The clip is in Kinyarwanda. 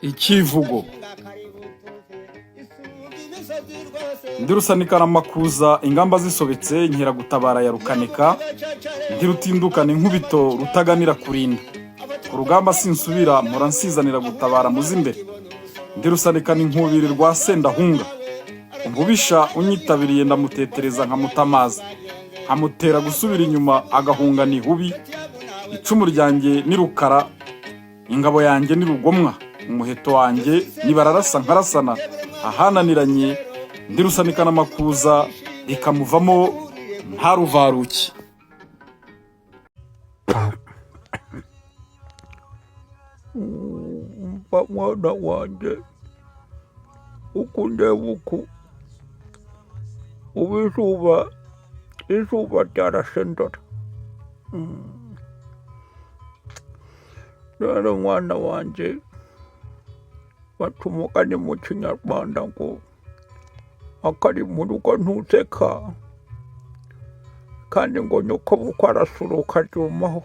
Ikivugo. Ndi Rusanikana Makuza ingamba zisobetse nkera gutabara ya Rukanika, ndi rutindukana inkubito rutaganira kurinda, ku rugamba sinsubira mpora nsizanira gutabara muzimbere, ndi Rusanikana inkubiri rwa Sendahunga, umubisha unyitabiriye ndamutetereza nkamutamaza, nkamutera gusubira inyuma agahunga ni hubi, icumu ryanjye ni Rukara, ingabo yanjye ni Rugomwa, umuheto wanjye nibararasa nkarasana, ahananiranye ndi Rusanikana Makuza ikamuvamo nta ruvaruki. Mwana wanjye uku ndeba uku ubu izuba ryarashe ndora. Rero mwana wanjye baca umugani mu Kinyarwanda ngo akari mu rugo ntuseka, kandi ngo nyoko bukwe arasuruka aryumaho.